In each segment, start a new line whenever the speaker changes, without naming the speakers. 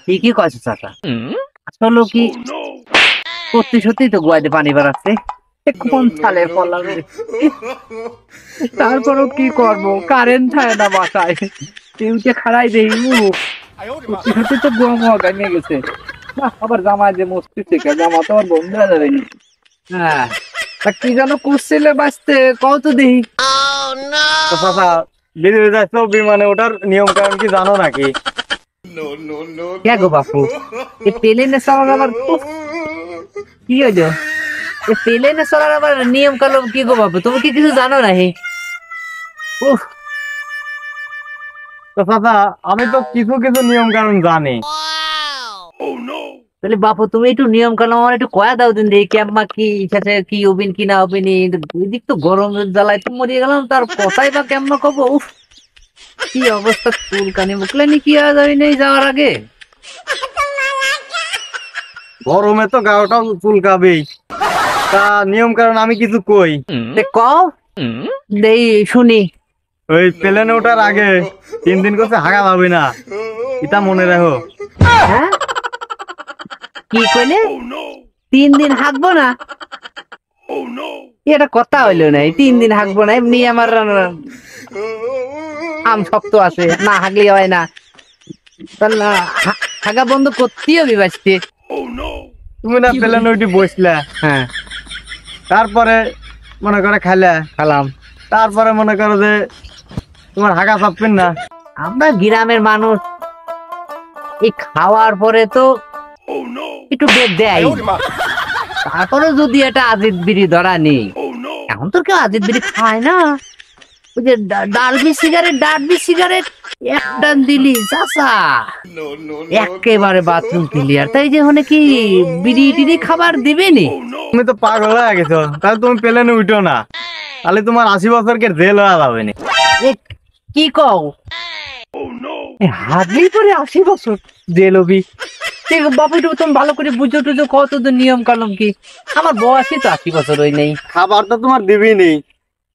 ঠিকই কয়েছে চাচা। আসলে কি সত্যি সত্যি তো গোয়াতে পানি বেড়াচ্ছে। কোন সালে পড়লাম রে। তারপরও কি করব, কারেন্ট থাকে না বাসায়। কেউকে খাড়াই দেই সত্যি সত্যি তো গোয়া মোয়া গাইমে গেছে। আবার জামা যে মস্তি থেকে জামা তো আর বন্ধ হয়ে যাবে নি। হ্যাঁ, তা কি যেন করছিলে বাঁচতে কত দিই।
তো চাচা, বিদেশে যাচ্ছ বিমানে ওঠার নিয়ম কানুন কি জানো নাকি?
কে গো বাপু, এই প্লেনে চলার আবার কি হইলো? এই প্লেনে চলার আবার নিয়ম কানুন কি গো বাপু, তুমি কি কিছু জানো না? হে উফ,
তো চাচা, আমি তো কিছু কিছু নিয়ম কানুন জানি।
তাহলে বাপু তুমি একটু নিয়ম কানুন আমার একটু কয়া দাও দিন দেখি, আম্মা কি সাথে কি হবিন কি না হবিন। এদিক তো গরমের জ্বালায় তো মরিয়ে গেলাম, তার কথাই বা কেমন কব। উফ, কি অবস্থা, চুলকানি মুখলানি কি আর যাবি নেই যাওয়ার আগে।
গরমে তো গাওটাও চুলকাবেই। তা নিয়ম কানুন আমি কিছু কই।
কও দেই শুনি।
ওই প্লেনে ওঠার আগে 3 দিন করছে হাগা যাবে না, এটা মনে রাখো।
হ্যাঁ, কি কইলে? 3 দিন হাঁকবো না? এটা কথা হইলো না, 3 দিন হাঁকবো না। এমনি আমার আম শক্ত আছে, না হাগলি হয় না। তাহলে হাগা বন্ধ করতেই হবে বাঁচতে।
তুমি না প্লেনে উঠে বসলা,
হ্যাঁ,
তারপরে মনে করে খাইলা,
খালাম।
তারপরে মনে করো যে তোমার হাগা চাপবেন না।
আমরা গ্রামের মানুষ, এই খাওয়ার পরে তো একটু বেদ দেয়। তারপরে যদি এটা আজিদ বিড়ি ধরা নেই, এখন তো কেউ আজিদ বিড়ি খায় না। ওই যে ডালবি সিগারেট একটা দিলি চাচা, একেবারে বাথরুম ক্লিয়ার। তাই যে মানে কি বিড়ি টিড়ি খাবার দিবে নি?
তুমি তো পাগল হয়ে গেছো, তাহলে তুমি প্লেনে উঠো না, তাহলে তোমার 80 বছরকে জেল হয়ে যাবে না।
এ, কি কও? হাগলি করে 80 বছর জেল হবি? বাবু একটু তুমি ভালো করে বুঝো টুঝো, কত নিয়ম কানুন কি। আমার বয়সই তো 80 বছর হই নেই।
খাবার তো তোমার দিবি নেই,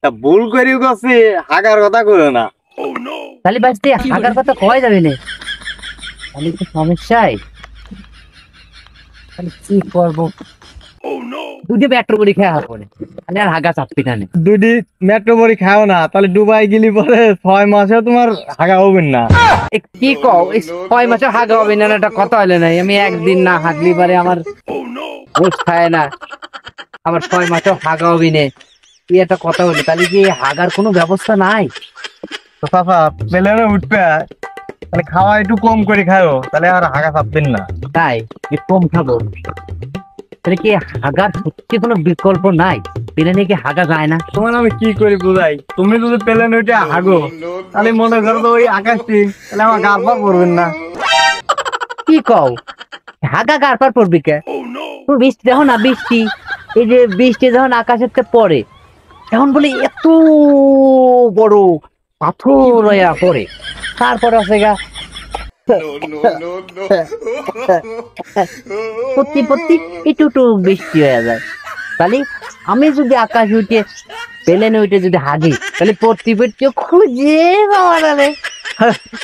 তা ভুল করে গেছে হাগার কথা করো না।
তাহলে বাঁচতে হাগার কথা কয় যাবে না, তাহলে একটু সমস্যায়। তাহলে কি করবো? দুধে ব্যাট্রো করে খেয়া হবে না, তাহলে আর হাগা চাপবি না।
যদি মেট্রো বড়ি খাও না, তাহলে দুবাই গেলি পরে 6 মাসেও তোমার হাগা হবে না।
কি কও, এই 6 মাসে হাগা হবে না? এটা কথা হইলে নাই। আমি একদিন না হাগলি পারে আমার হুঁশ খায় না, আমার 6 মাসেও হাগা হবি না। কি একটা কথা হলো, তাহলে কি হাগার কোনো ব্যবস্থা নাই?
তো চাচা, প্লেনে উঠবে তাহলে খাওয়া একটু কম করে খাও, তাহলে আর হাগা চাপবেন না।
তাই একটু কম খাবো? তাহলে কি হাগার সত্যি কোনো বিকল্প নাই? প্লেনে কি হাগা যায় না?
তোমার আমি কি করে বুঝাই, তুমি যদি প্লেনে উঠে হাগো, তাহলে মনে করো তো ওই আকাশটি, তাহলে আমার গা পা পড়বেন না।
কি কও, হাগা গার পার পড়বি কে? তুমি বৃষ্টি দেখো না, বৃষ্টি, এই যে বৃষ্টি যখন আকাশের থেকে পড়ে, এখন বলি এত বড় পাথর হইয়া পড়ে, তারপর আছে গা পত্তি পত্তি একটু একটু বৃষ্টি হয়ে যায়। তাহলে আমি যদি আকাশ উঠে প্লেনে উঠে যদি হাগি, তাহলে পড়তি পড়তি খুঁজে পাওয়া যাবে।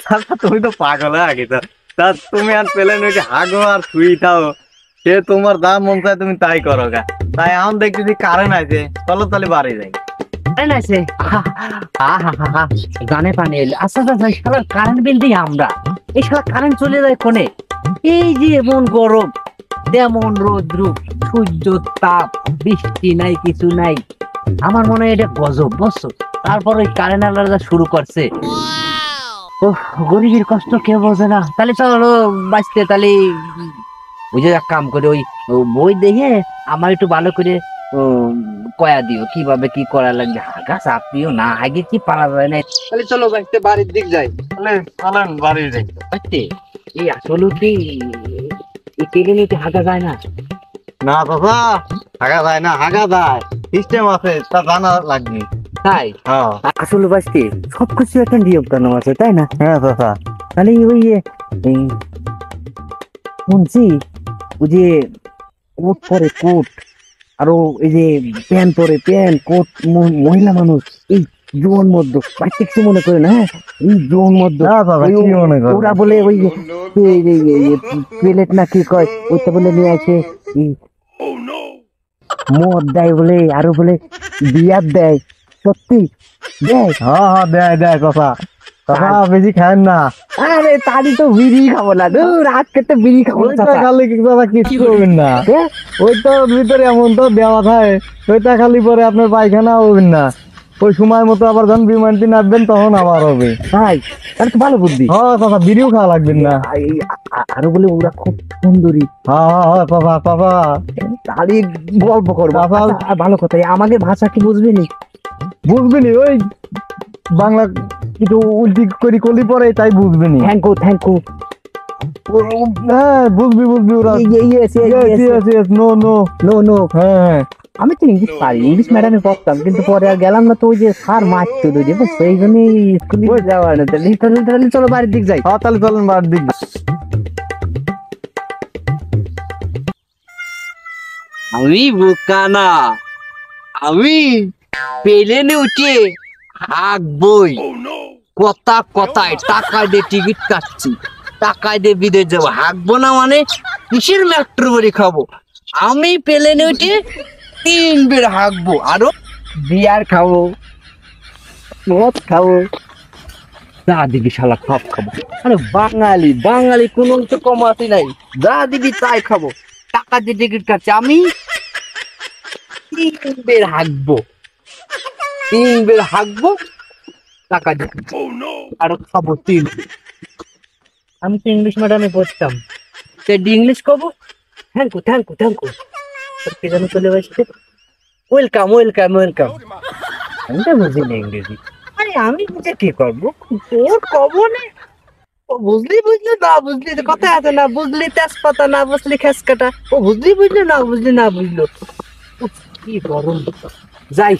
চাচা, তুমি তো পাগল হয়ে গেছো। তা তুমি আর প্লেনে উঠে হাগো আর শুই থাও, সে তোমার যা মন চায় তুমি তাই করো গা। তাই এখন দেখতেছি কারেন্ট আছে, চলো তাহলে বাড়ি যাই।
কারেন্ট আছে? গানে পানি এলো। আচ্ছা আচ্ছা, এই শালার কারেন্ট বিল দিই আমরা। এই শালা কারেন্ট চলে যায় কোনে? এই যে এমন গরম, তেমন রৌদ্র, সূর্য তাপ, বৃষ্টি নাই, কিছু নাই। আমার মনে হয় এটা গজব, বুঝছো? তারপর ওই কারেন্ট আলাদা শুরু করছে। ও, গরিবের কষ্ট কেউ বোঝে না। তাহলে চলো বাঁচতে, তাহলে ওই যে এক কাম করে ওই বই দেখে আমার একটু ভালো করে কয়া দিও কিভাবে কি করা লাগবে। হাগা চাপিও না, আগে কি পারা যায় না।
তাহলে চলো বাইতে বাড়ির দিক যাই, তাহলে চলেন বাড়ি যাই।
বুঝতে, এই আসলে কি এই কেলিনিতে হাগা যায় না?
না চাচা, হাগা যায় না, হাগা যায়, সিস্টেম আছে, তা জানা লাগবে।
তাই?
হ্যাঁ
আসলে বাঁচতে সবকিছু একটা নিয়ম কানুন আছে, তাই না?
হ্যাঁ চাচা।
তাহলে ওই এই শুনছি, ওই যে কোট পরে কোট, আরো এই যে প্যান্ট পরে প্যান্ট কোট, মহিলা মানুষ এই জোন মধ্য বাড়িতে কিছু মনে করে না, হ্যাঁ এই জোন মধ্য
না বাবা, কি মনে করো?
ওরা বলে ওই প্লেট না কি কয় ওইটা বলে নিয়ে আসে, এই মদ দেয় বলে, আরো বলে বিয়ার দেয়, সত্যি দেয়?
হ্যাঁ হ্যাঁ, দেয় দেয় কথা কথা, বেশি খায়েন না।
আরে তারই তো বিড়ি খাবো না, দূর আজকে তো বিড়ি খাবো না
ওইটা
চাচা।
খালি দাদা কিছু করবেন না,
হ্যাঁ?
ওইটার ভিতরে এমন তো দেওয়া থাকে, ওইটা খালি পরে আপনার পায়খানা হবেন না, ওই সময় মতো আবার যখন বিমানটি নামবেন তখন আবার হবে।
তাই? তাহলে তো ভালো বুদ্ধি।
হ্যাঁ কথা, বিড়িও খাওয়া লাগবেন না।
আরো বলে ওরা খুব সুন্দরী,
হ্যাঁ হ্যাঁ হ্যাঁ বাবা বাবা,
তারই গল্প করবো।
বাবা।
আচ্ছা, আর ভালো কথা, আমাদের ভাষা কি বুঝবি নি?
বুঝবিনি ওই বাংলা কিছু উল্টি করি কলি পরে তাই বুঝবিনি।
Thank you thank you.
হ্যাঁ বুঝবি বুঝবি ওরা। নো নো
নো নো,
হ্যাঁ হ্যাঁ
আমি তো ইংলিশ পারি, ইংলিশ ম্যাডামে পড়তাম, কিন্তু পরে আর গেলাম না, তো ওই যে স্যার মারতো তো যে, সেই জন্যই স্কুলে যাওয়া না। তাহলে চলো বাড়ির দিক যাই।
হ্যাঁ, তাহলে চলেন বার দিক।
আমি বোকা না, আমি প্লেনে উঠে হাঁকবই। কথা কথায় টাকা দিয়ে টিকিট কাটছি, টাকা দিয়ে বিদেশ যাবো, হাঁকবো না মানে কিসের মেট্রো বাড়ি খাবো? আমি প্লেনে উঠে 3 বের হাঁকবো, আরো
বিয়ার খাবো, মদ খাবো, যা দিবি শালা সব খাবো। আরে বাঙালি বাঙালি কোনো তো কমাতি নাই, যা দিবি তাই খাবো। টাকা দিয়ে টিকিট কাটছে, আমি 3 বের হাঁকবো, 3 বের হাঁকবো, টাকা দিয়ে আরো খাবো 3। আমি তো ইংলিশ মিডিয়ামে পড়তাম, ইংলিশ কবো। Thank you thank you thank you, কে যেন চলে আসছে, ওয়েলকাম ওয়েলকাম ওয়েলকাম। আমি তো বুঝি না ইংরেজি, আরে আমি বুঝে কি করবো, তোর কব না। ও বুঝলি বুঝলি না বুঝলি, তো কথা আছে না, বুঝলি তেজপাতা না বুঝলি খেস কাটা। ও বুঝলি বুঝলি না বুঝলি না বুঝলো। উফ, কি গরম। যাই